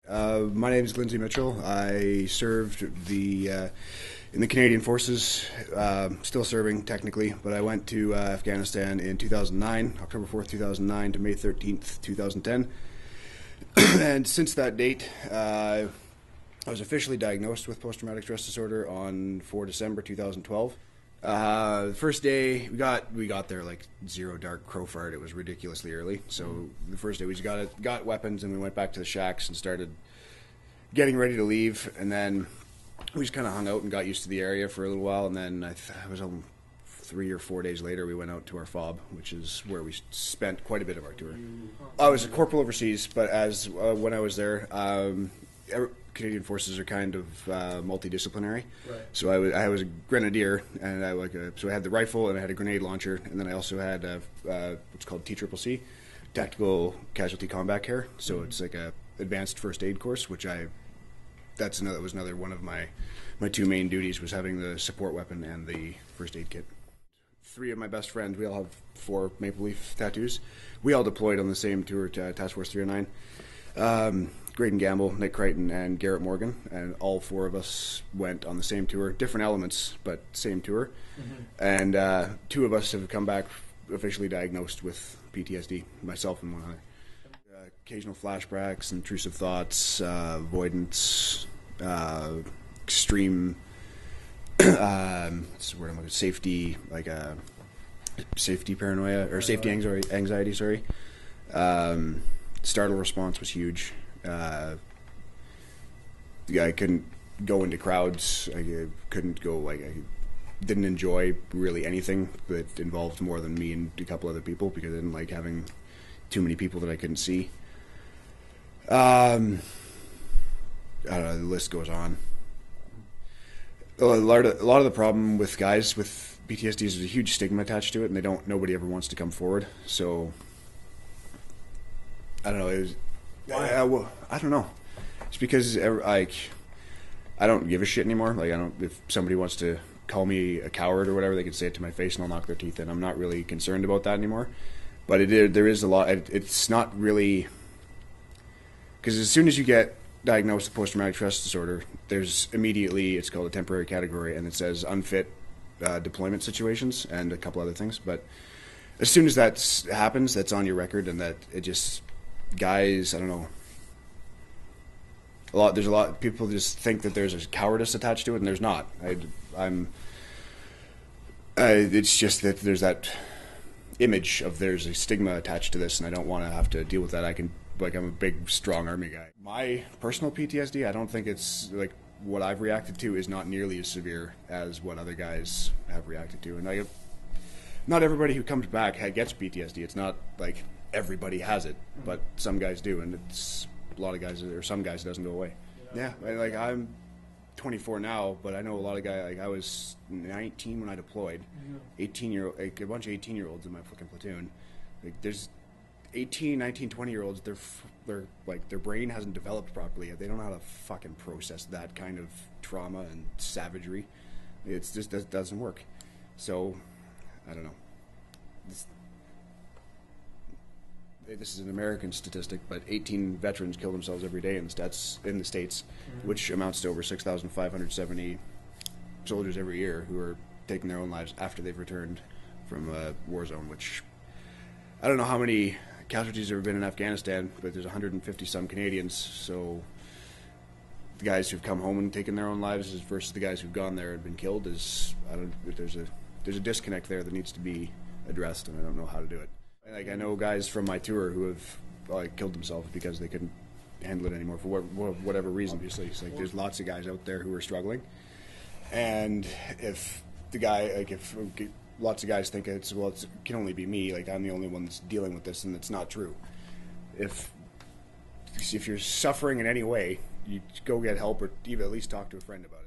My name is Lindsay Mitchell. I served in the Canadian Forces, still serving technically, but I went to Afghanistan in 2009, October 4th, 2009 to May 13th, 2010. And since that date, I was officially diagnosed with post-traumatic stress disorder on 4 December 2012. The first day we got there like zero dark crow fart. It was ridiculously early. So the first day we just got weapons and we went back to the shacks and started getting ready to leave. And then we just kind of hung out and got used to the area for a little while. And then I was 3 or 4 days later we went out to our fob, which is where we spent quite a bit of our tour. I was a corporal overseas, but when I was there, Canadian Forces are kind of multidisciplinary. Right. So I was a grenadier, and so I had the rifle and I had a grenade launcher, and then I also had what's called TCCC, Tactical Casualty Combat Care. So it's like a advanced first aid course, which was another one of my two main duties, was having the support weapon and the first aid kit. 3 of my best friends, we all have 4 maple leaf tattoos. We all deployed on the same tour to Task Force 309. Graydon Gamble, Nick Crichton, and Garrett Morgan, and all 4 of us went on the same tour, different elements, but same tour. Mm-hmm. And 2 of us have come back officially diagnosed with PTSD, myself and one other. Occasional flashbacks, intrusive thoughts, avoidance, extreme what's the word I'm looking, safety, safety paranoia, or safety anxiety, sorry. Startle response was huge. I couldn't go into crowds. I couldn't go, I didn't enjoy really anything that involved more than me and a couple other people, because I didn't like having too many people that I couldn't see. I don't know, the list goes on. A lot of the problem with guys with PTSD is there's a huge stigma attached to it, and nobody ever wants to come forward. So I don't know. I don't know. It's because I don't give a shit anymore. If somebody wants to call me a coward or whatever, they can say it to my face and I'll knock their teeth in. I'm not really concerned about that anymore. But there is a lot. It's not really, because as soon as you get diagnosed with post-traumatic stress disorder, there's immediately, it's called a temporary category, and it says unfit deployment situations and a couple other things. But as soon as that happens, that's on your record, and that it just, guys, I don't know. There's a lot of people just think that there's a cowardice attached to it, and there's not. It's just that there's that image of there's a stigma attached to this, and I don't want to have to deal with that. I'm a big, strong army guy. My personal PTSD, I don't think it's what I've reacted to is not nearly as severe as what other guys have reacted to, and not everybody who comes back gets PTSD. It's not like everybody has it, but some guys do, and it's a lot of guys, or some guys, it doesn't go away. Yeah, I'm 24 now, but I know a lot of guys. I was 19 when I deployed. 18-year-old, a bunch of 18-year-olds in my fucking platoon. There's 18, 19, 20-year-olds. Their brain hasn't developed properly yet. They don't know how to fucking process that kind of trauma and savagery. It just doesn't work. So, I don't know. This is an American statistic, but 18 veterans kill themselves every day in the States, mm-hmm. which amounts to over 6,570 soldiers every year who are taking their own lives after they've returned from a war zone, which I don't know how many casualties there have been in Afghanistan, but there's 150-some Canadians, so the guys who've come home and taken their own lives versus the guys who've gone there and been killed there's a disconnect there that needs to be addressed, and I don't know how to do it. I know guys from my tour who have killed themselves because they couldn't handle it anymore for whatever reason. Obviously, it's there's lots of guys out there who are struggling, and if lots of guys think it can only be me, I'm the only one that's dealing with this, and it's not true. If you're suffering in any way, you go get help, or even at least talk to a friend about it.